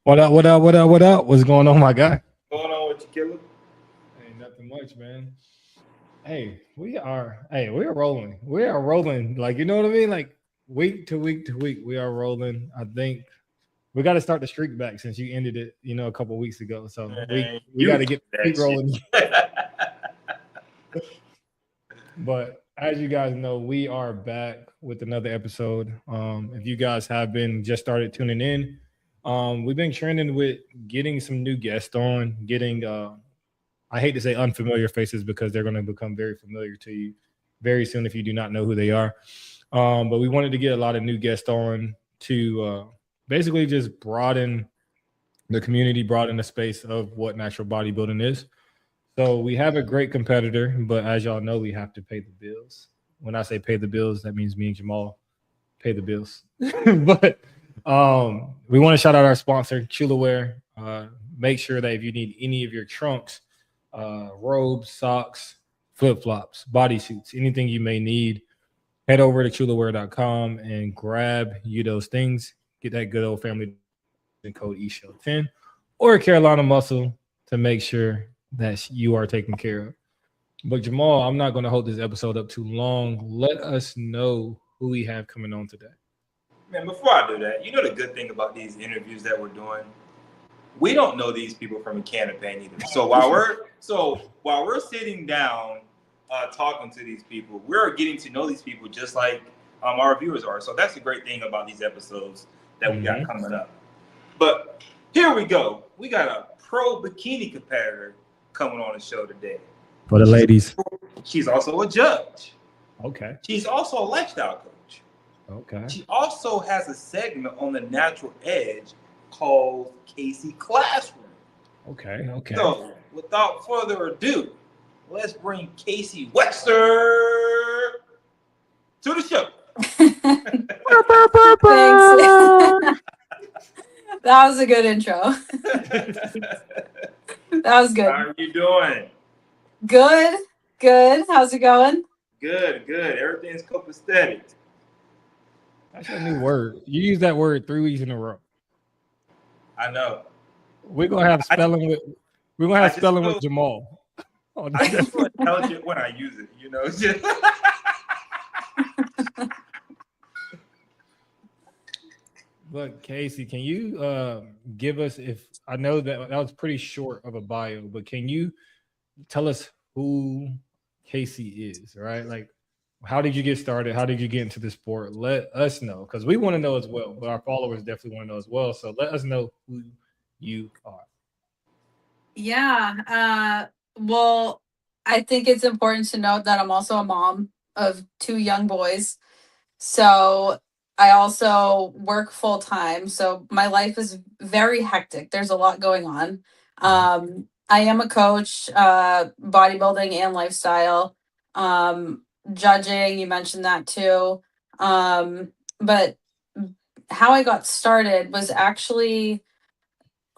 What up? What up? What up? What up? What's going on, my guy? Going on with you, killer? Ain't nothing much, man. Hey, we are rolling. We are rolling. Like, you know what I mean? Like, week to week to week, we are rolling. I think we got to start the streak back since you ended it, a couple weeks ago. So we Man, we got you to do get the that streak shit. rolling. But as you guys know, we are back with another episode. If you guys have been just started tuning in, we've been trending with getting some new guests on, getting I hate to say unfamiliar faces because they're going to become very familiar to you very soon if you do not know who they are. But we wanted to get a lot of new guests on to basically just broaden the community, broaden the space of what natural bodybuilding is. So we have a great competitor, but as y'all know, we have to pay the bills. When I say pay the bills, that means me and Jamal pay the bills. But we want to shout out our sponsor, Chillaware. Make sure that if you need any of your trunks, robes, socks, flip flops, bodysuits, anything you may need, head over to chillaware.com and grab you those things. Get that good old family discount using code eShow10 or Carolina Muscle to make sure that you are taken care of. But Jamal, I'm not going to hold this episode up too long. Let us know who we have coming on today. Man, before I do that, you know the good thing about these interviews that we're doing? We don't know these people from a can of paint either. So while we're sitting down talking to these people, we're getting to know these people just like our viewers are. So that's the great thing about these episodes that we got Mm-hmm. coming up. But here we go. We got a pro bikini competitor coming on the show today. For the She's ladies. she's also a judge. Okay. She's also a lifestyle coach. Okay. She also has a segment on the Natural Edge called Kasie Classroom. Okay. Okay. So, without further ado, let's bring Kasie Webster to the show. Thanks. That was a good intro. That was How good. are you doing? Good. Good. How's it going? Good, good. Everything's copacetic. That's your new word. You use that word 3 weeks in a row. I know. We're gonna have I, spelling with we're gonna I have just spelling with feel Jamal. On I this just feel episode. intelligent when I use it. You know, just But Casey, can you give us if I know that was pretty short of a bio, but can you tell us who Casey is, right? Like how did you get started? How did you get into the sport? Let us know because we want to know as well, but our followers definitely want to know as well. So let us know who you are. Yeah. Well, I think it's important to note that I'm also a mom of two young boys. So I also work full time. So my life is very hectic. There's a lot going on. I am a coach, bodybuilding and lifestyle. Judging, you mentioned that too. But how I got started was actually,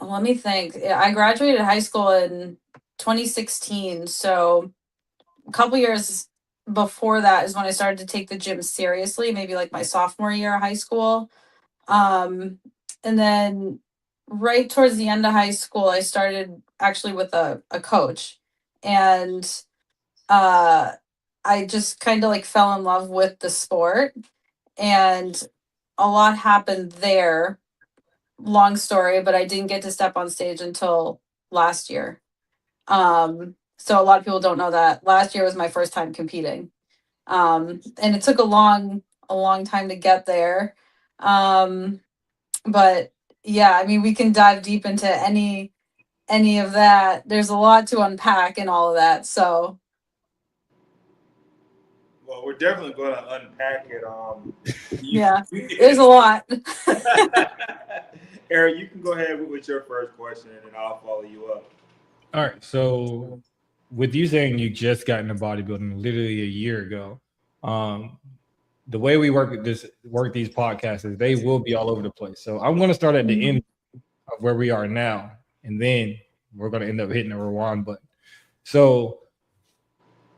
let me think. I graduated high school in 2016. So a couple years before that is when I started to take the gym seriously, maybe like my sophomore year of high school. Um, and then right towards the end of high school, I started actually with a coach. And uh, I just kind of like fell in love with the sport. And a lot happened there. Long story, but I didn't get to step on stage until last year. So a lot of people don't know that last year was my first time competing. And it took a long time to get there. Um, but yeah, I mean, we can dive deep into any of that. There's a lot to unpack and all of that. So well, we're definitely going to unpack it. yeah, there's a lot. Eric, you can go ahead with your first question, and then I'll follow you up. All right. So with you saying you just got into bodybuilding literally a year ago, um, the way we work these podcasts is they will be all over the place. So I'm going to start at the end Mhm. of where we are now, and then we're going to end up hitting the rewind button. So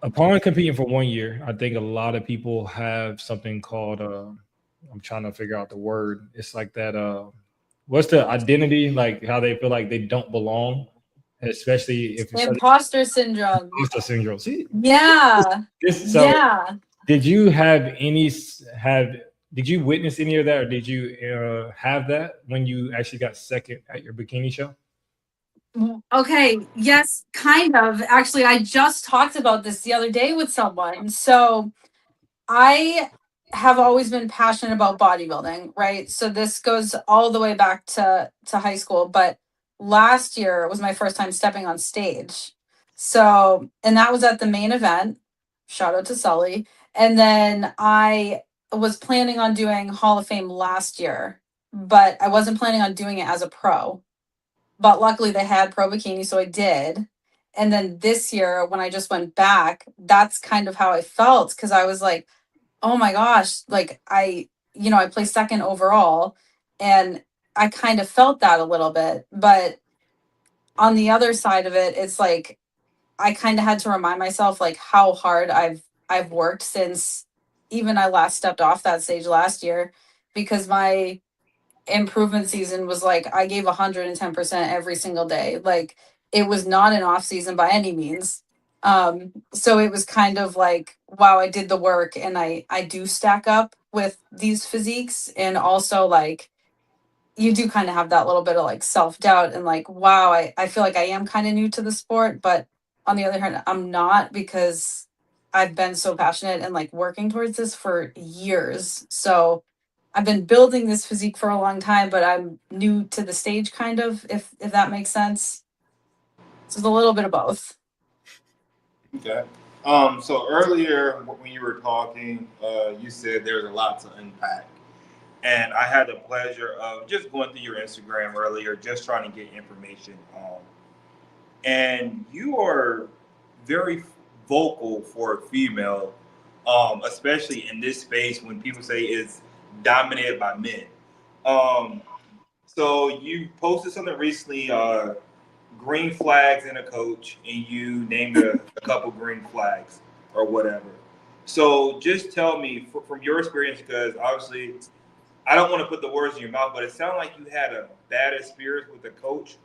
upon competing for 1 year, I think a lot of people have something called I'm trying to figure out the word. It's like that. what's the identity, like how they feel like they don't belong, especially if it's such Imposter syndrome. imposter syndrome. See, Yeah. so Yeah. did you have any have did you witness any of that, or did you have that when you actually got second at your bikini show? Okay, yes, kind of. Actually, I just talked about this the other day with someone. So, I have always been passionate about bodybuilding, right? So this goes all the way back to high school, but last year was my first time stepping on stage. So, and that was at the main event. Shout out to Sully. And then I was planning on doing Hall of Fame last year, but I wasn't planning on doing it as a pro. But luckily they had pro bikini, so I did. And then this year when I just went back, that's kind of how I felt because I was like, oh my gosh, like I placed second overall, and I kind of felt that a little bit. But on the other side of it, it's like I kind of had to remind myself like how hard I've worked since even I last stepped off that stage last year, because my improvement season was like I gave 110% every single day. Like it was not an off season by any means. So it was kind of like, wow, I did the work and I do stack up with these physiques. And also like you do kind of have that little bit of like self-doubt and like, wow, I feel like I am kind of new to the sport, but on the other hand, I'm not, because I've been so passionate and like working towards this for years. So I've been building this physique for a long time, but I'm new to the stage kind of, if that makes sense. So it's a little bit of both. Okay. So earlier when you were talking, you said there's a lot to unpack. And I had the pleasure of just going through your Instagram earlier, just trying to get information on. And you are very vocal for a female, especially in this space when people say it's dominated by men. Um, so you posted something recently, green flags in a coach, and you named a couple green flags or whatever. So just tell me from your experience, because obviously I don't want to put the words in your mouth, but it sounded like you had a bad experience with the coach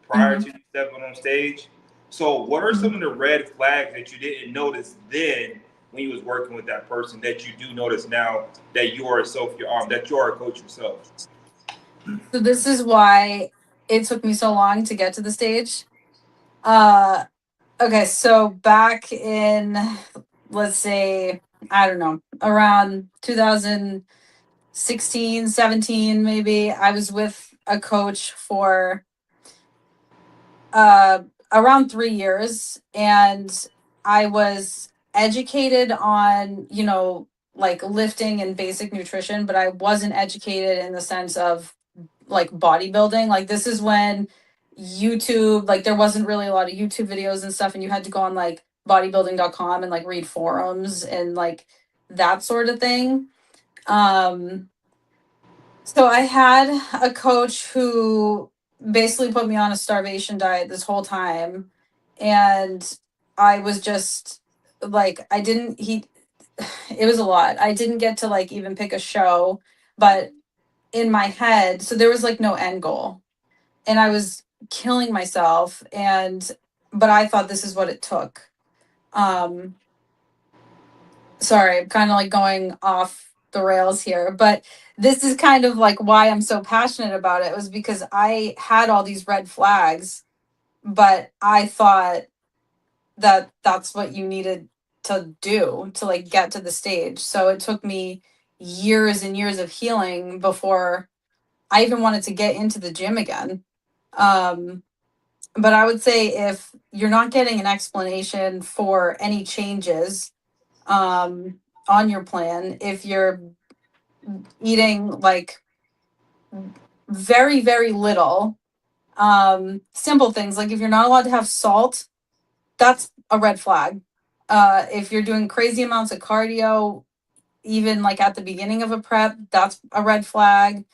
prior Mhm. to you stepping on stage. So what are some Mhm. of the red flags that you didn't notice then when you was working with that person that you do notice now that you are a that you are a coach yourself? So this is why it took me so long to get to the stage. Uh, okay, so back in, let's say, I don't know, around 2016, 17, maybe, I was with a coach for uh, around 3 years, and I was educated on, like lifting and basic nutrition, but I wasn't educated in the sense of like bodybuilding. Like this is when YouTube, like there wasn't really a lot of YouTube videos and stuff, and you had to go on like bodybuilding.com and like read forums and like that sort of thing. Um, so I had a coach who basically put me on a starvation diet this whole time. And I was just like, I didn't, he, it was a lot. I didn't get to like even pick a show, but in my head, so there was like no end goal. And I was killing myself. But I thought this is what it took. Um, Sorry, I'm kind of like going off the rails here, but this is kind of like why I'm so passionate about it, was because I had all these red flags, but I thought that that's what you needed to do to like get to the stage. So it took me years and years of healing before I even wanted to get into the gym again. Um, but I would say if you're not getting an explanation for any changes um, on your plan, if you're eating like very, very little, simple things like if you're not allowed to have salt, that's a red flag. If you're doing crazy amounts of cardio, even like at the beginning of a prep, that's a red flag.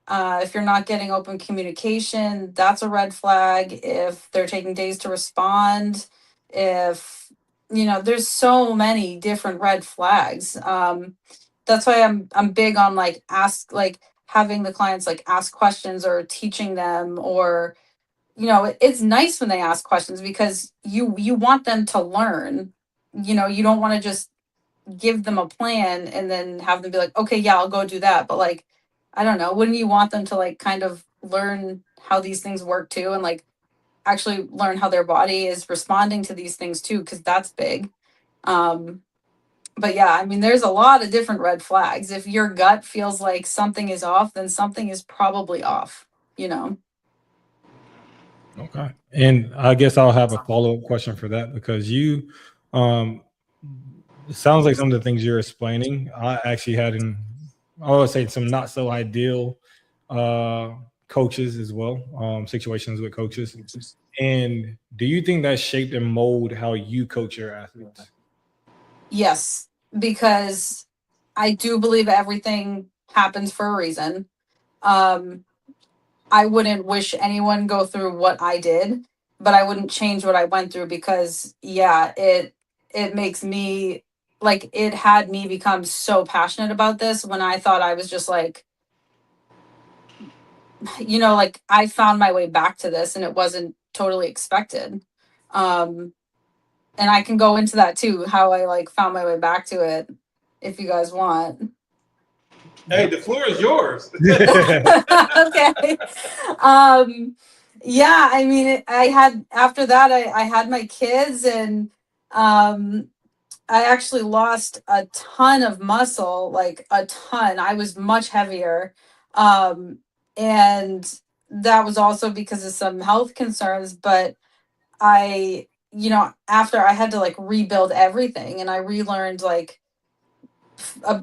If you're not getting open communication, that's a red flag. If they're taking days to respond, if there's so many different red flags. That's why I'm big on like ask like having the clients like ask questions or teaching them, or it's nice when they ask questions because you want them to learn. You don't want to just give them a plan and then have them be like, okay, yeah, I'll go do that. But like, I don't know, wouldn't you want them to like kind of learn how these things work too, and like actually learn how their body is responding to these things too, because that's big. But yeah, I mean, there's a lot of different red flags. If your gut feels like something is off, then something is probably off, Okay. And I guess I'll have a follow-up question for that, because it sounds like some of the things you're explaining, I actually I would say some not so ideal coaches as well, situations with coaches. And do you think that shaped and mold how you coach your athletes? Yes, because I do believe everything happens for a reason. I wouldn't wish anyone go through what I did, but I wouldn't change what I went through because yeah, it makes me like it had me become so passionate about this when I thought I was just like, like I found my way back to this and it wasn't totally expected. Um and I can go into that too, how I like found my way back to it if you guys want. Hey, the floor is yours. Okay. Yeah, I mean, I had after that, I had my kids, and I actually lost a ton of muscle, like a ton. I was much heavier. And that was also because of some health concerns, but after I had to like rebuild everything and I relearned like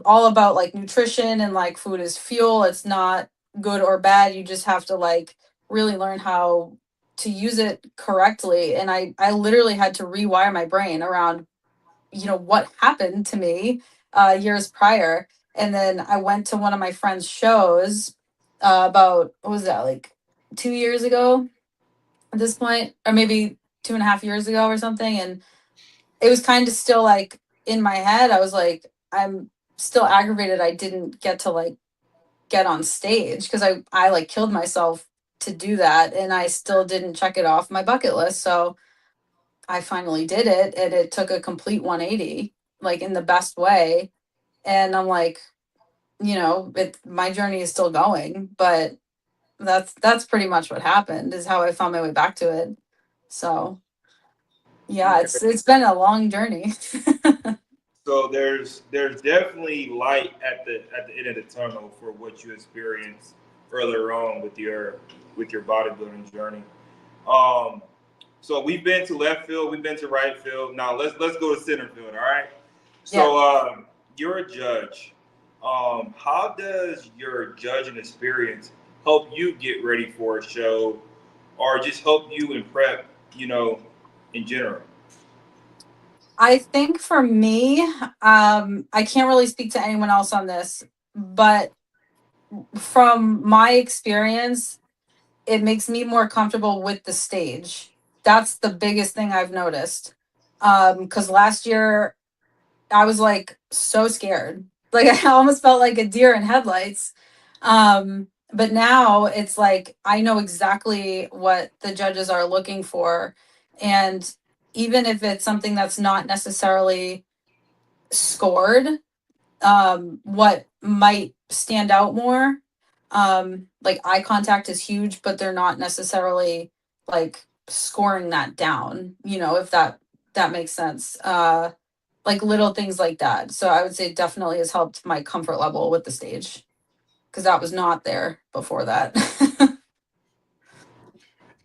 all about like nutrition and like food is fuel. It's not good or bad. You just have to like really learn how to use it correctly. And I literally had to rewire my brain around what happened to me years prior. And then I went to one of my friend's shows about, what was that, like 2 years ago at this point, or maybe 2.5 years ago or something. And it was kind of still like in my head. I was like, I'm still aggravated I didn't get to like get on stage because I like killed myself to do that and I still didn't check it off my bucket list. So I finally did it and it took a complete 180, like in the best way. And I'm like, my journey is still going, but that's pretty much what happened, is how I found my way back to it. So yeah, it's been a long journey. So there's definitely light at the end of the tunnel for what you experienced earlier on with your bodybuilding journey. So we've been to left field, we've been to right field. Now let's go to center field. All right. So you're a judge. How does your judging experience help you get ready for a show, or just help you in prep? In general. I think for me, I can't really speak to anyone else on this, but from my experience, it makes me more comfortable with the stage. That's the biggest thing I've noticed. Because last year I was like so scared. Like I almost felt like a deer in headlights. But now it's like I know exactly what the judges are looking for. And even if it's something that's not necessarily scored, what might stand out more, like eye contact is huge, but they're not necessarily like scoring that down, if that makes sense. Like little things like that. So I would say it definitely has helped my comfort level with the stage, because that was not there before that.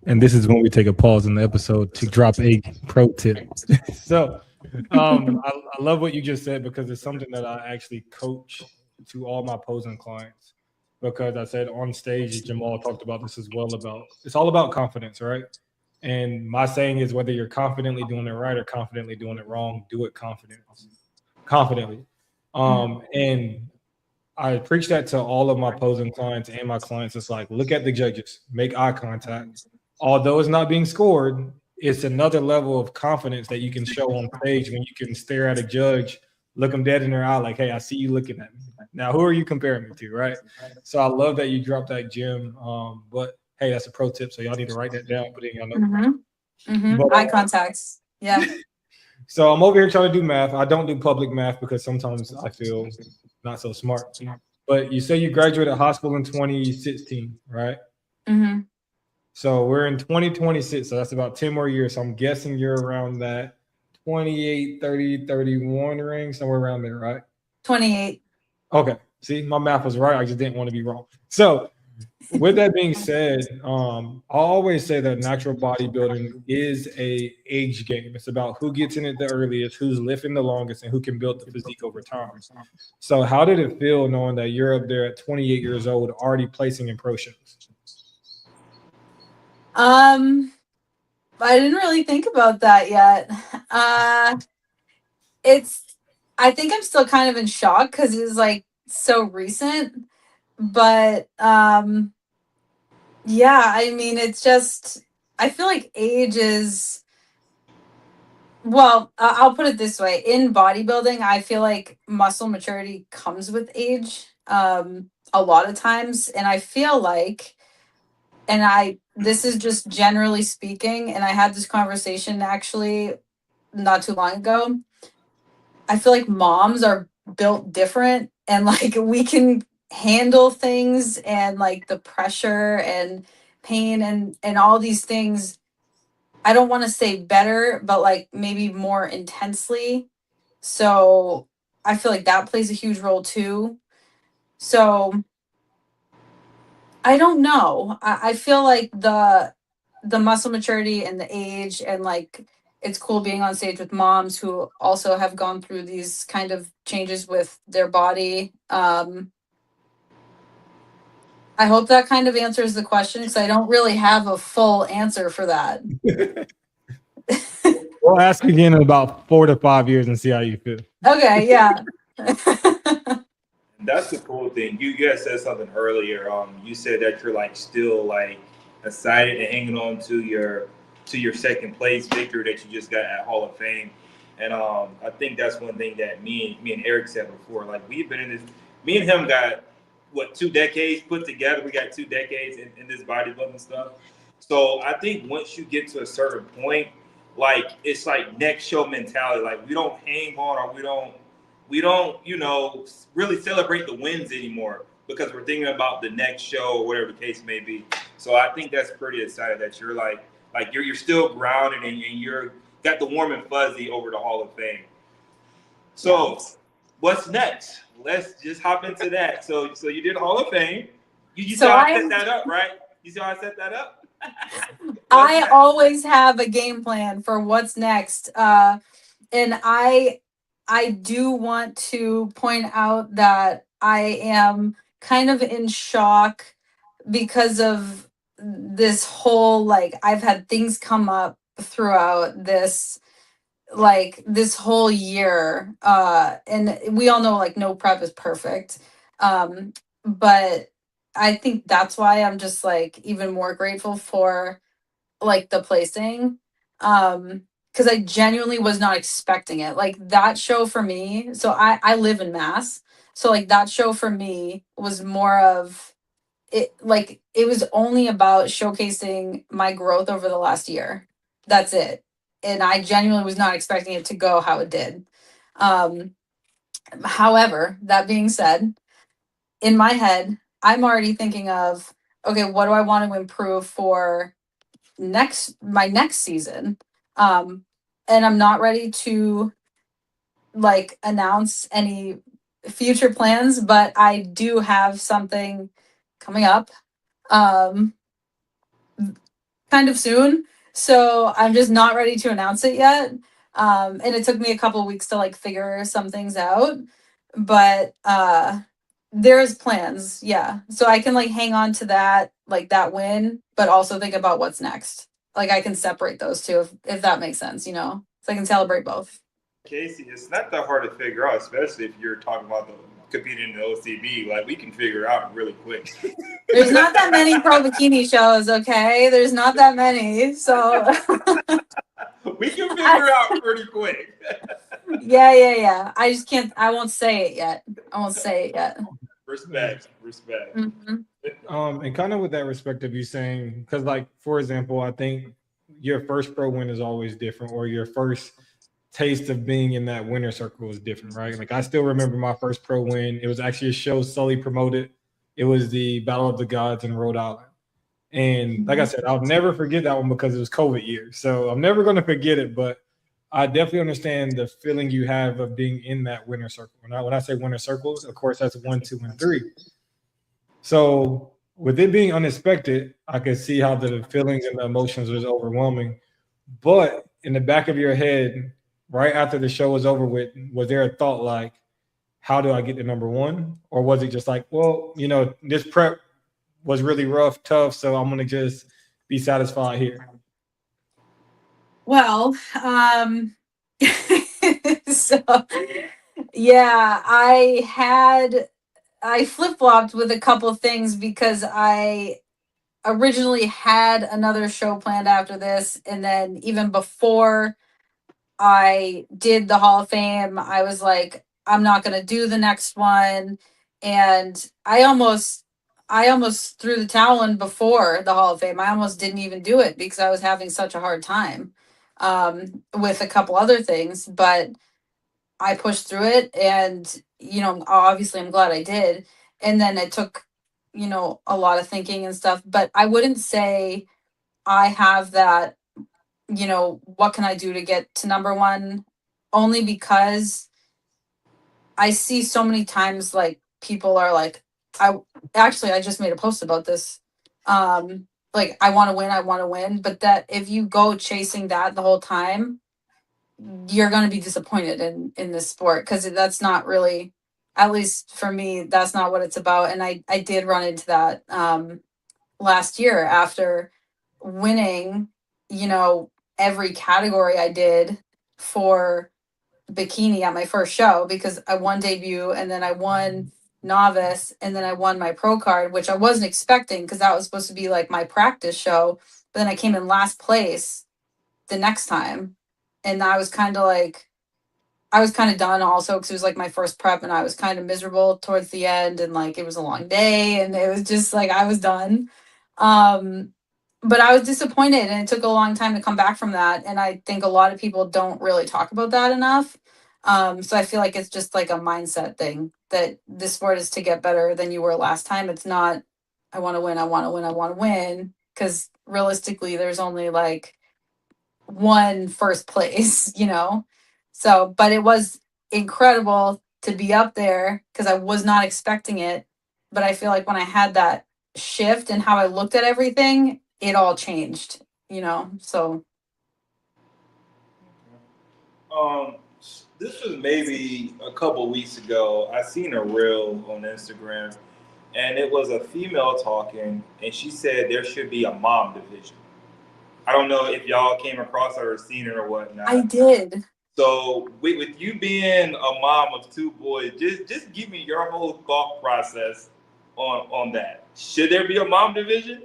And this is when we take a pause in the episode to drop a pro tip. So I love what you just said, because it's something that I actually coach to all my posing clients. Because I said on stage, Jamal talked about this as well, it's all about confidence, right? And my saying is, whether you're confidently doing it right or confidently doing it wrong, do it confidently. And I preach that to all of my posing clients and my clients. It's like, look at the judges, make eye contact. Although it's not being scored, it's another level of confidence that you can show on stage when you can stare at a judge look them dead in their eye, like, hey, I see you looking at me. Now, who are you comparing me to, right? So I love that you dropped that gym. But hey, that's a pro tip. So y'all need to write that down, put it in your notes. But, Eye contacts. Yeah. so I'm over here trying to do math. I don't do public math because sometimes I feel not so smart. But you say you graduated high school in 2016, right? Mm-hmm. So we're in 2026. So that's about 10 more years. So I'm guessing you're around that 28, 30, 31 range, somewhere around there, right? 28. Okay. See, my math was right. I just didn't want to be wrong. So with that being said, I always say that natural bodybuilding is a age game. It's about who gets in it the earliest, who's lifting the longest, and who can build the physique over time. So how did it feel knowing that you're up there at 28 years old, already placing in pro shows? I didn't really think about that yet. I think I'm still kind of in shock because it was like so recent. But yeah, I mean, it's just, I feel like age is, well, I'll put it this way. In bodybuilding, I feel like muscle maturity comes with age, a lot of times. And I feel like, this is just generally speaking, and I had this conversation actually not too long ago. I feel like moms are built different, and like we can handle things and like the pressure and pain and all these things. I don't want to say better, but like maybe more intensely. So I feel like that plays a huge role too. So I don't know. I feel like the muscle maturity and the age, and like it's cool being on stage with moms who also have gone through these kind of changes with their body. I hope that kind of answers the question because I don't really have a full answer for that. We'll ask again in about 4 to 5 years and see how you feel. Okay, yeah. That's the cool thing. You guys said something earlier. You said that you're like still like excited and hanging on to your second place victory that you just got at Hall of Fame. And I think that's one thing that me and Eric said before. Like we've been in this. Me and him got what 2 decades put together. We got 2 decades in this bodybuilding stuff. So I think once you get to a certain point, like it's like next show mentality. Like we don't hang on or we don't, really celebrate the wins anymore because we're thinking about the next show or whatever the case may be. So I think that's pretty exciting that you're like you're still grounded and you're got the warm and fuzzy over the Hall of Fame. So what's next? Let's just hop into that. So you did Hall of Fame. You saw I set that up, right? You saw I set that up? I always have a game plan for what's next. And I do want to point out that I am kind of in shock because of this whole, like, I've had things come up throughout this whole year. And we all know like no prep is perfect. But I think that's why I'm just like even more grateful for like the placing. Because I genuinely was not expecting it. Like that show for me, so I live in Mass. So like that show for me was more of it, like it was only about showcasing my growth over the last year. That's it. And I genuinely was not expecting it to go how it did. However, that being said, in my head, I'm already thinking of, okay, what do I want to improve for my next season? And I'm not ready to like announce any future plans, but I do have something coming up kind of soon. So I'm just not ready to announce it yet. And it took me a couple weeks to like figure some things out. But there's plans, yeah. So I can like hang on to that, like that win, but also think about what's next. Like I can separate those two if that makes sense, So I can celebrate both. Kasie, it's not that hard to figure out, especially if you're talking about competing in the OCB. Like we can figure it out really quick. There's not that many pro bikini shows, okay? There's not that many, so we can figure it out pretty quick. Yeah. I just can't. I won't say it yet. I won't say it yet. Respect. Mhm. And kind of with that respect of you saying, because like for example, I think your first pro win is always different, or your first taste of being in that winner circle is different, right? Like I still remember my first pro win. It was actually a show Sully promoted. It was the Battle of the Gods in Rhode Island. And like I said, I'll never forget that one because it was COVID year. So I'm never going to forget it. But I definitely understand the feeling you have of being in that winner circle. When I say winner circle, of course, that's 1, 2, and 3. So with it being unexpected, I could see how the feelings and the emotions was overwhelming. But in the back of your head, right after the show was over with, was there a thought like, how do I get to number one? Or was it just like, well, this prep was really rough, tough, so I'm gonna just be satisfied here? Well, so yeah, I flip flopped with a couple things because I originally had another show planned after this, and then even before I did the Hall of Fame, I was like, I'm not gonna do the next one. And I almost threw the towel in before the Hall of Fame. I almost didn't even do it because I was having such a hard time with a couple other things. But I pushed through it, and obviously I'm glad I did. And then it took, a lot of thinking and stuff. But I wouldn't say I have that, what can I do to get to number one? Only because I see so many times like people are like, I just made a post about this. Like I want to win, but that if you go chasing that the whole time, you're going to be disappointed in this sport because that's not really, at least for me, that's not what it's about. And I did run into that last year after winning, you know, every category I did for bikini at my first show because I won debut and then I won novice and then I won my pro card, which I wasn't expecting because that was supposed to be like my practice show. But then I came in last place the next time. And I was kind of done also because it was like my first prep and I was kind of miserable towards the end and like it was a long day and it was just like I was done. Um, but I was disappointed and it took a long time to come back from that. And I think a lot of people don't really talk about that enough. So I feel like it's just like a mindset thing that this sport is to get better than you were last time. It's not, I want to win, I want to win, I want to win. Because realistically, there's only like one first place, you know? So, but it was incredible to be up there because I was not expecting it. But I feel like when I had that shift and how I looked at everything, it all changed, you know? So, Um, this was maybe a couple weeks ago. I seen a reel on Instagram, and it was a female talking, and she said there should be a mom division. I don't know if y'all came across her or seen her or I whatnot. did. So with you being a mom of two boys, just give me your whole thought process on that. Should there be a mom division?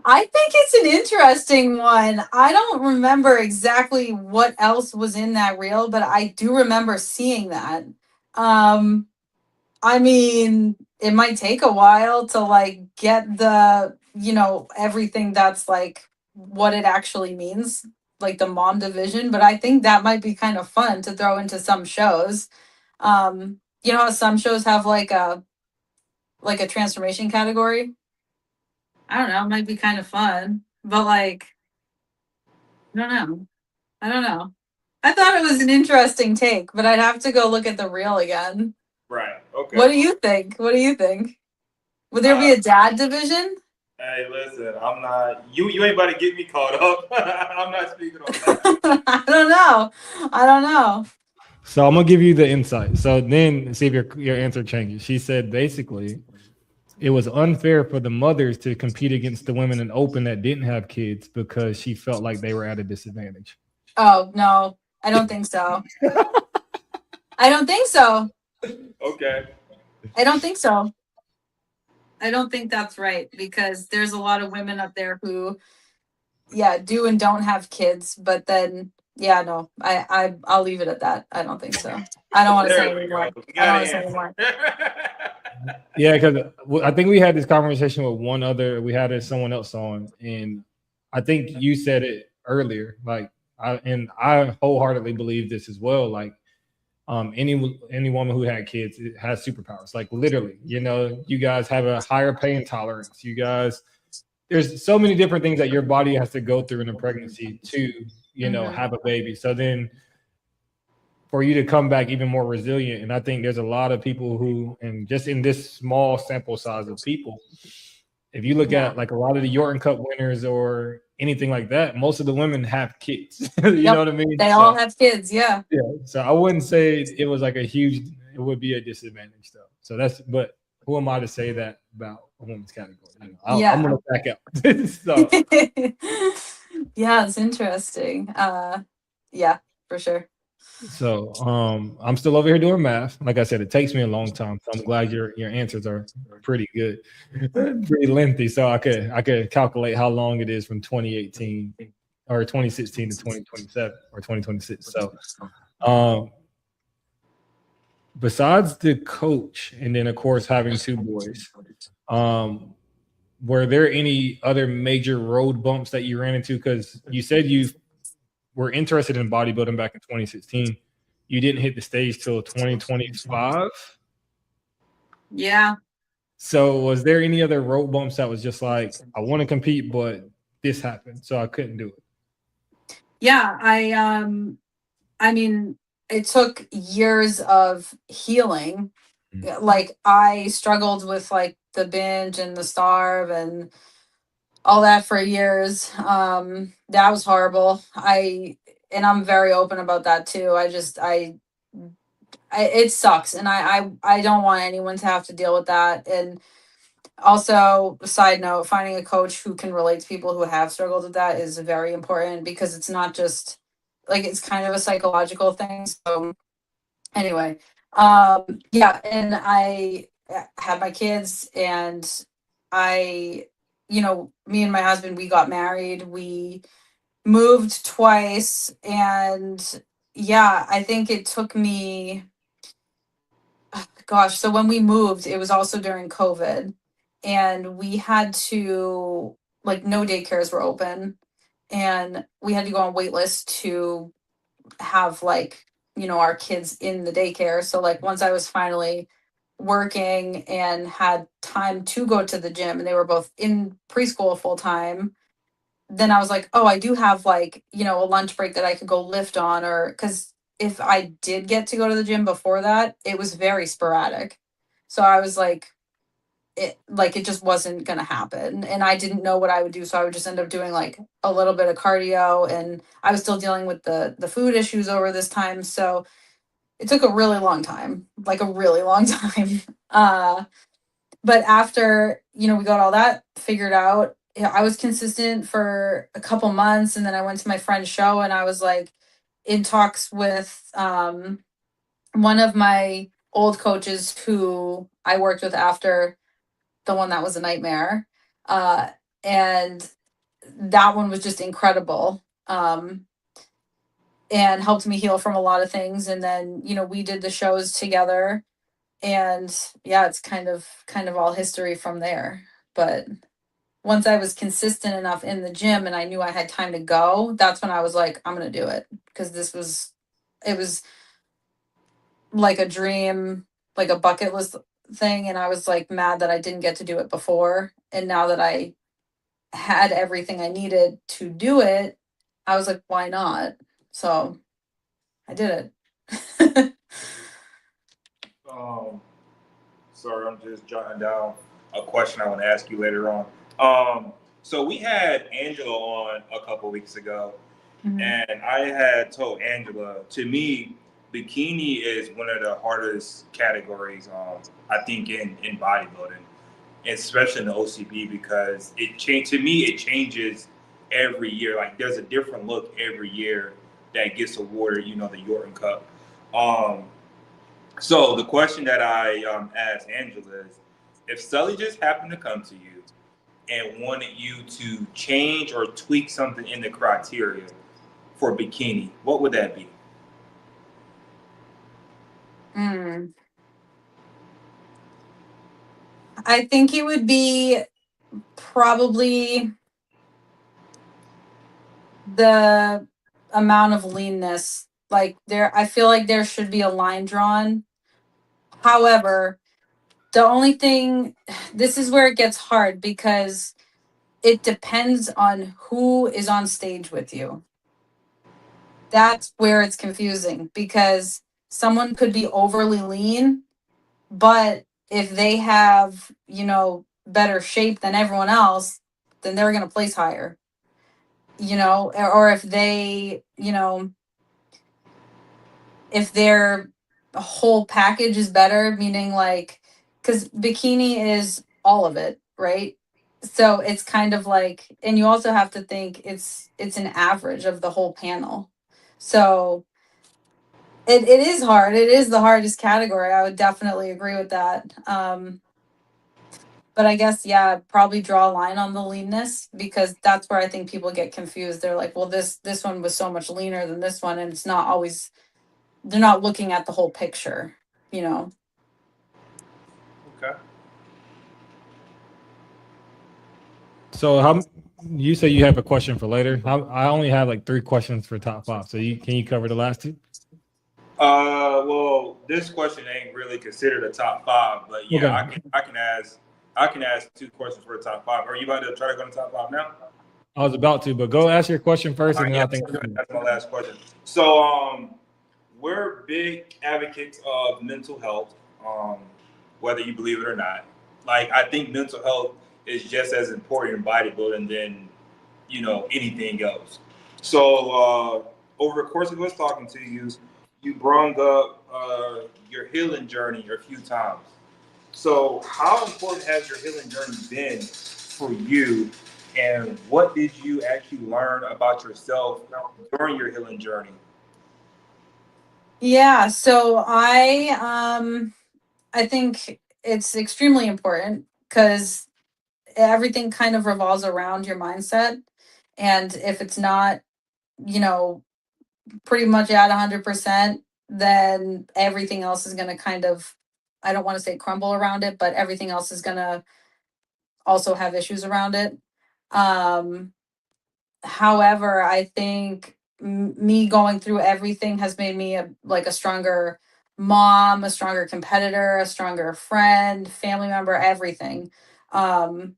I think it's an interesting one. I don't remember exactly what else was in that reel, but I do remember seeing that. Um, I mean, it might take a while to like get the, everything that's like what it actually means, like the mom division, but I think that might be kind of fun to throw into some shows. You know how some shows have like a transformation category? I don't know, it might be kind of fun, but like I don't know. I don't know. I thought it was an interesting take, but I'd have to go look at the reel again. Right. What Okay. do you think? What do you think? Would there be Uh, a dad division? hey, listen, I'm not. You ain't about to get me caught up. I'm not speaking on that. I don't know. I don't know. So I'm gonna give you the insight. So then see if your answer changes. She said basically it was unfair for the mothers to compete against the women in open that didn't have kids because she felt like they were at a disadvantage. Oh, no. I don't think so. I don't think so. Okay. I don't think so. I don't think that's right because there's a lot of women up there who, yeah, do and don't have kids, but then Yeah, no, I'll leave it at that. I don't think so. I don't want to say There we anymore. go. We I don't got want to say an anymore. answer. Yeah, because I think we had this conversation with one other. We had someone else on, and I think you said it earlier. Like, I wholeheartedly believe this as well. Like, any woman who had kids has superpowers. Like, literally, you guys have a higher pain tolerance. You guys, there's so many different things that your body has to go through in a pregnancy to, have a baby. So then for you to come back even more resilient. And I think there's a lot of people who, and just in this small sample size of people, if you look Yeah. at like a lot of the Yorton Cup winners or anything like that, most of the women have kids. You Yep. know what I mean? They So, all have kids. Yeah. yeah. So I wouldn't say it was like it would be a disadvantage though. So but who am I to say that about a women's category? I'm Yeah. gonna back out. So Yeah, it's interesting. Yeah, for sure. So I'm still over here doing math. Like I said, it takes me a long time. So I'm glad your answers are pretty good, pretty lengthy. So I could calculate how long it is from 2018 or 2016 to 2027 or 2026. So besides the coach and then of course having two boys, were there any other major road bumps that you ran into? Because you said you were interested in bodybuilding back in 2016. You didn't hit the stage till 2025. Yeah. So was there any other road bumps that was just like, I want to compete, but this happened, so I couldn't do it? Yeah, I mean, it took years of healing. Like I struggled with like the binge and the starve and all that for years. That was horrible. And I'm very open about that too. It sucks, and I don't want anyone to have to deal with that. And also, side note, finding a coach who can relate to people who have struggled with that is very important because it's not just like it's kind of a psychological thing. So anyway, yeah, and I had my kids, and I, me and my husband, we got married, we moved twice, and yeah, I think it took me, gosh, so when we moved, it was also during COVID, and we had to, like, no daycares were open, and we had to go on wait list to have, like, our kids in the daycare. So like once I was finally working and had time to go to the gym, and they were both in preschool full time, then I was like, oh, I do have, like, a lunch break that I could go lift on, or because if I did get to go to the gym before that, it was very sporadic. So I was like it just wasn't gonna happen, and I didn't know what I would do, so I would just end up doing like a little bit of cardio, and I was still dealing with the food issues over this time, so it took a really long time, like a really long time. But after, we got all that figured out, I was consistent for a couple months, and then I went to my friend's show, and I was like in talks with one of my old coaches who I worked with after the one that was a nightmare. And that one was just incredible. And helped me heal from a lot of things. And then, we did the shows together, and yeah, it's kind of all history from there. But once I was consistent enough in the gym and I knew I had time to go, that's when I was like, I'm gonna do it. Because it was like a dream, like a bucket list thing. And I was like mad that I didn't get to do it before. And now that I had everything I needed to do it, I was like, why not? So I did it. um, Sorry, I'm just jotting down a question I want to ask you later on. So we had Angela on a couple weeks ago, and I had told Angela, to me, bikini is one of the hardest categories. I think in bodybuilding, especially in the OCB, because to me it changes every year. Like there's a different look every year that gets awarded. The Yorton Cup. So the question that I asked Angela is, if Sully just happened to come to you and wanted you to change or tweak something in the criteria, for bikini, what would that be? I think it would be probably the amount of leanness. Like I feel like there should be a line drawn. However, the only thing, this is where it gets hard because it depends on who is on stage with you. That's where it's confusing because someone could be overly lean, but if they have, better shape than everyone else, then they're going to place higher. Or if they, if their whole package is better, meaning like, because bikini is all of it, right? So it's kind of like, and you also have to think it's an average of the whole panel. So it is hard. It is the hardest category. I would definitely agree with that. But I guess, yeah, probably draw a line on the leanness because that's where I think people get confused. They're like, well, this one was so much leaner than this one, and it's not always, they're not looking at the whole picture, Okay. So how you say you have a question for later? I only have like 3 questions for top 5. So can you cover the last 2? Well, this question ain't really considered a top 5, but yeah, Okay. I can ask 2 questions for the top 5. Are you about to try to go to top 5 now? I was about to, but go ask your question first, and then I think that's my last question. So, we're big advocates of mental health, whether you believe it or not. Like, I think mental health is just as important in bodybuilding than anything else. So, over the course of us talking to you, you brought up your healing journey a few times. So, how important has your healing journey been for you, and what did you actually learn about yourself during your healing journey? Yeah, so I think it's extremely important because everything kind of revolves around your mindset. And if it's not, you know, pretty much at 100%, then everything else is going to kind of, I don't want to say crumble around it, but everything else is going to also have issues around it. Um, However, I think me going through everything has made me like a stronger mom, a stronger competitor, a stronger friend, family member, everything. Um,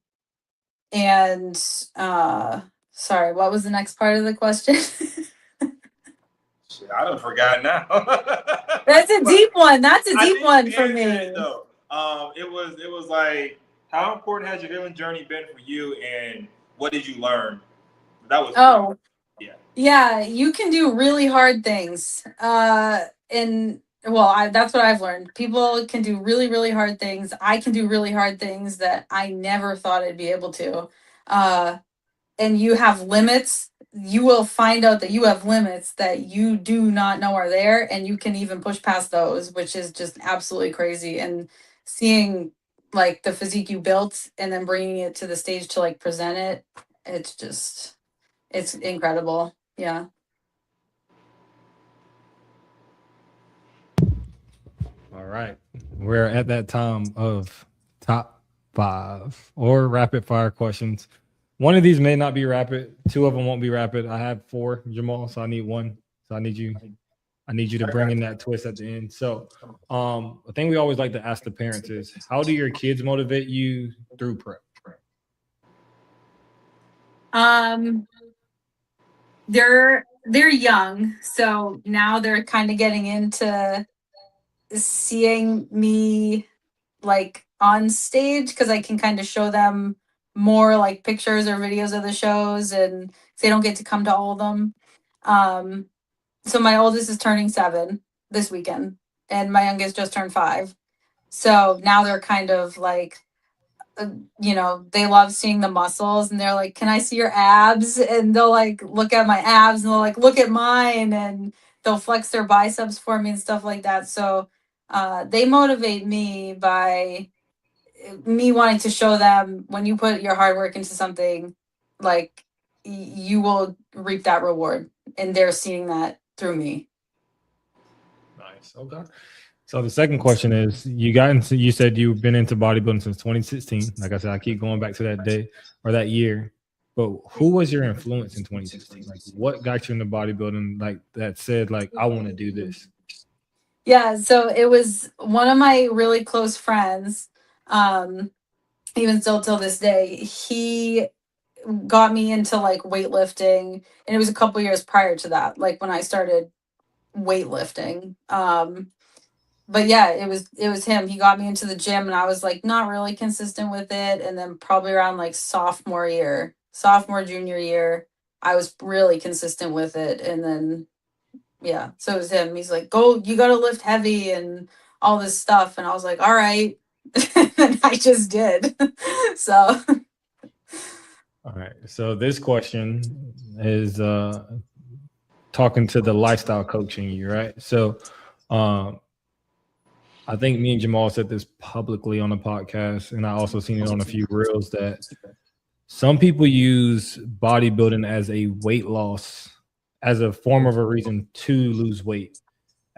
and sorry, what was the next part of the question? Shit, I don't forgot now. That's a deep one. That's a I deep think one you for answered me. it though. It was like, how important has your healing journey been for you, and what did you learn? That was yeah. Yeah, you can do really hard things. And well, that's what I've learned. People can do really, really hard things. I can do really hard things that I never thought I'd be able to. Uh, and you have limits. You will find out that you have limits that you do not know are there, and you can even push past those, which is just absolutely crazy. And seeing like the physique you built and then bringing it to the stage to like present it, it's incredible. Yeah. all right. We're at that time of top 5 or rapid fire questions. One of these may not be rapid. 2 of them won't be rapid. I have 4, Jamal, so I need 1. So I need you to bring in that twist at the end. So, a thing we always like to ask the parents is, how do your kids motivate you through prep? They're young, so now they're kind of getting into seeing me like on stage because I can kind of show them more like pictures or videos of the shows, and they don't get to come to all of them. Um, so my oldest is turning 7 this weekend, and my youngest just turned 5. So now they're kind of like, they love seeing the muscles, and they're like, "Can I see your abs?" And they'll like look at my abs, and they'll like look at mine, and they'll flex their biceps for me and stuff like that. So they motivate me by me wanting to show them when you put your hard work into something, like you will reap that reward, and they're seeing that through me. Nice. Okay. So the second question is, you said you've been into bodybuilding since 2016. Like I said, I keep going back to that day or that year. But who was your influence in 2016? Like, what got you into bodybuilding? Like, that said, like, I want to do this. Yeah, so it was one of my really close friends, even still till this day. He got me into like weightlifting, and it was a couple years prior to that, like when I started weightlifting. But yeah, it was him. He got me into the gym, and I was like not really consistent with it. And then probably around like sophomore junior year, I was really consistent with it. And then yeah, so it was him. He's like, "Go, you got to lift heavy and all this stuff." And I was like, "All right." And I just did. So All right. So this question is talking to the lifestyle coaching you, right? So I think me and Jamal said this publicly on the podcast, and I also seen it on a few reels that some people use bodybuilding as a weight loss, as a form of a reason to lose weight,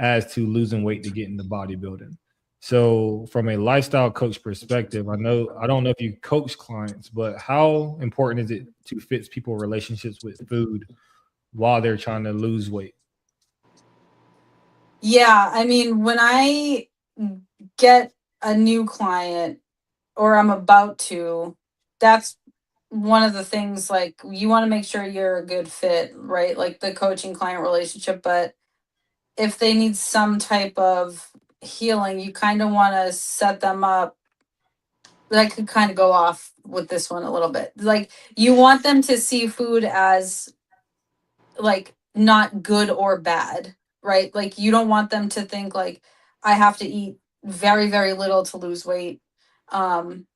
as to losing weight to get into bodybuilding. So from a lifestyle coach perspective, I don't know if you coach clients, but how important is it to fix people relationships with food while they're trying to lose weight? yeah, I mean, when I get a new client or I'm about to, that's one of the things, like you want to make sure you're a good fit, right? Like the coaching client relationship. But if they need some type of healing, you kind of want to set them up. I could kind of go off with this one a little bit. Like you want them to see food as like not good or bad, right? Like you don't want them to think like I have to eat very, very little to lose weight. Um,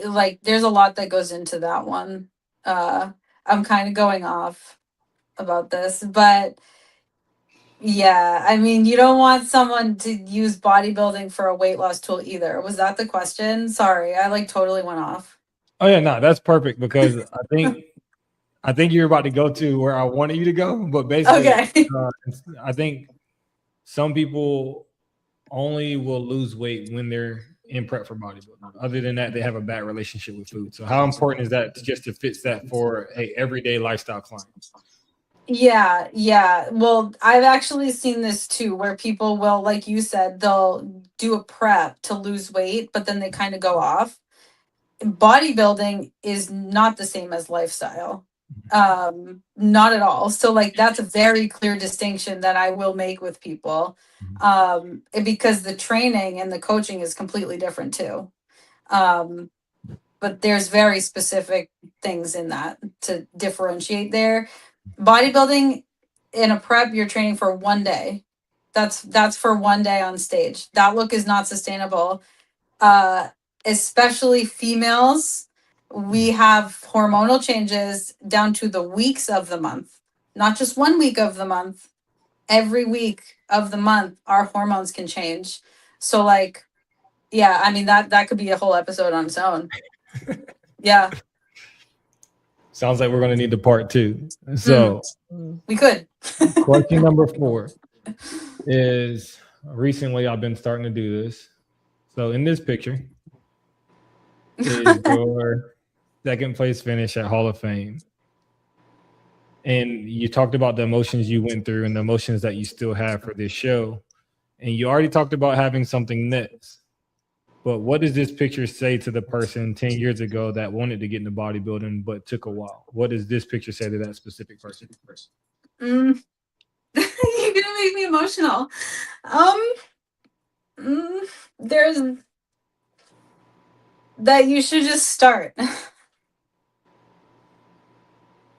like there's a lot that goes into that one. I'm kind of going off about this, but yeah, I mean, you don't want someone to use bodybuilding for a weight loss tool either. Was that the question? Sorry, I like totally went off. Oh yeah, no, that's perfect because I think you're about to go to where I wanted you to go, but basically, Okay. I think some people only will lose weight when they're in prep for bodybuilding. Other than that, they have a bad relationship with food. So how important is that just to fix that for a everyday lifestyle client? Yeah, yeah. Well, I've actually seen this too, where people will, like you said, they'll do a prep to lose weight, but then they kind of go off. Bodybuilding is not the same as lifestyle. Not at all. So like that's a very clear distinction that I will make with people. Because the training and the coaching is completely different too. But there's very specific things in that to differentiate there. Bodybuilding in a prep, you're training for one day. That's for one day on stage. That look is not sustainable. Especially females, we have hormonal changes down to the weeks of the month, not just 1 week of the month. Every week of the month, our hormones can change. So, like, yeah, I mean that could be a whole episode on its own. Yeah, Sounds like we're going to need the part two. So, we could. question number 4 is recently I've been starting to do this. So, in this picture is your second place finish at Hall of Fame. And you talked about the emotions you went through and the emotions that you still have for this show. And you already talked about having something next. But what does this picture say to the person 10 years ago that wanted to get into bodybuilding but took a while? What does this picture say to that specific person? You're gonna make me emotional. There's that you should just start.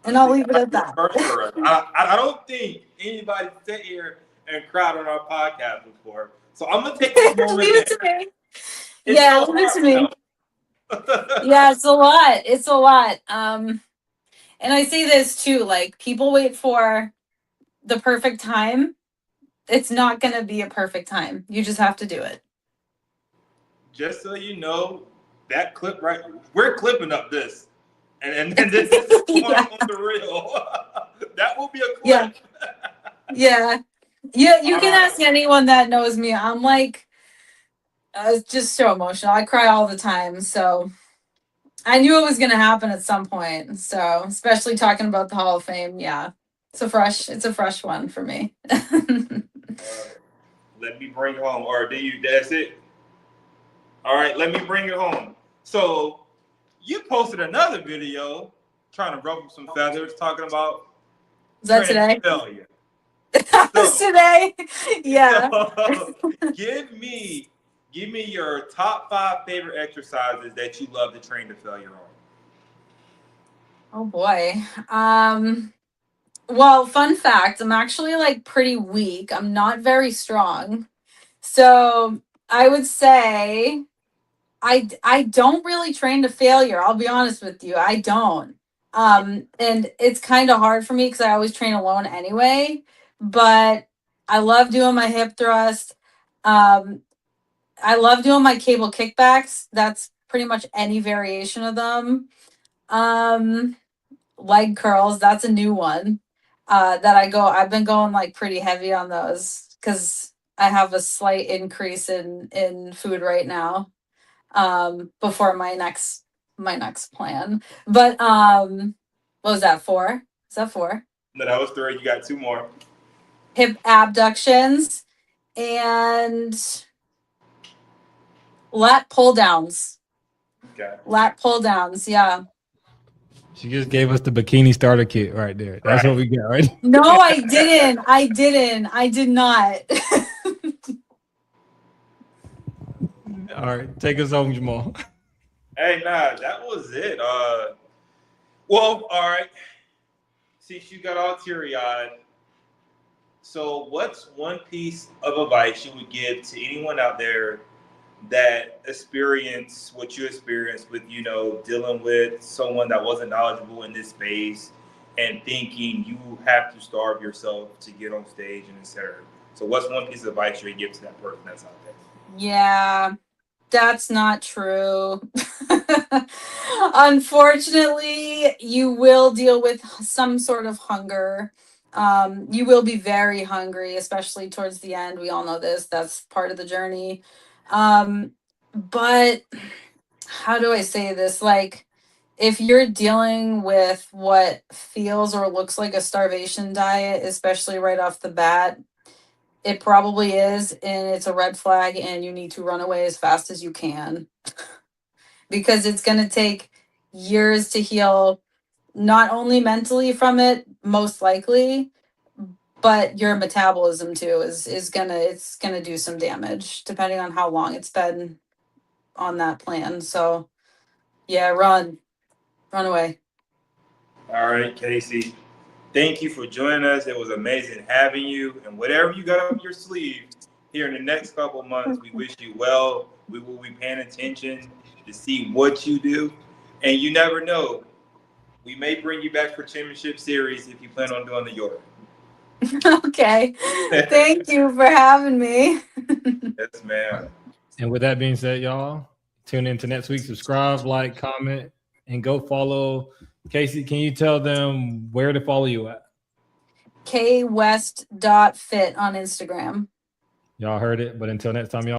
And I'll leave it at that. I don't think anybody sat here and cried on our podcast before. So I'm gonna take this moment. Leave it to me. Yeah, leave it to me. Yeah, it's a lot. It's a lot. And I say this too, like people wait for the perfect time. It's not gonna be a perfect time. You just have to do it. Just so you know, that clip right, we're clipping up this. and then this is going Yeah. on the reel. That will be a clip. Yeah. Yeah. You can ask anyone that knows me. I'm like, it's just so emotional. I cry all the time. So I knew it was going to happen at some point. So especially talking about the Hall of Fame. Yeah. It's a fresh one for me. Let me bring it home. Or do you? That's it. All right. Let me bring it home. So you posted another video trying to ruffle some feathers, talking about Is that today? failure. That was today. Yeah. So, give me your top 5 favorite exercises that you love to train to failure on. Oh boy. Well, fun fact, I'm actually like pretty weak. I'm not very strong. So I would say I don't really train to failure. I'll be honest with you. I don't. And it's kind of hard for me because I always train alone anyway. But I love doing my hip thrust. Um, I love doing my cable kickbacks. That's pretty much any variation of them. Um, Leg curls, that's a new one. I've been going like pretty heavy on those because I have a slight increase in food right now. Before my next plan. But what was that, 4? Is that 4? No, that was 3. You got 2 more. Hip abductions and lat pull downs. Okay. Lat pull downs, yeah. She just gave us the bikini starter kit right there. That's what we got, right? No, I didn't. I did not. All right, take us home, Jamal. Hey, nah, that was it. Well, all right. Since you got all teary-eyed, so what's one piece of advice you would give to anyone out there that experienced what you experienced with, dealing with someone that wasn't knowledgeable in this space and thinking you have to starve yourself to get on stage and etc. So what's one piece of advice you would give to that person that's out there? Yeah, that's not true. Unfortunately, you will deal with some sort of hunger. You will be very hungry, especially towards the end. We all know this. That's part of the journey. But how do I say this? Like, if you're dealing with what feels or looks like a starvation diet, especially right off the bat, it probably is, and it's a red flag, and you need to run away as fast as you can because it's going to take years to heal, not only mentally from it, most likely, but your metabolism too is gonna do some damage depending on how long it's been on that plan. So yeah, run away. All right, Kasie. Thank you for joining us. It was amazing having you. And whatever you got up your sleeve here in the next couple of months, we wish you well. We will be paying attention to see what you do. And you never know. We may bring you back for championship series if you plan on doing the York. Okay. Thank you for having me. Yes, ma'am. And with that being said, y'all, tune in to next week. Subscribe, like, comment, and go follow Kasie. Can you tell them where to follow you at? kwest.fit on Instagram. Y'all heard it. But until next time, y'all.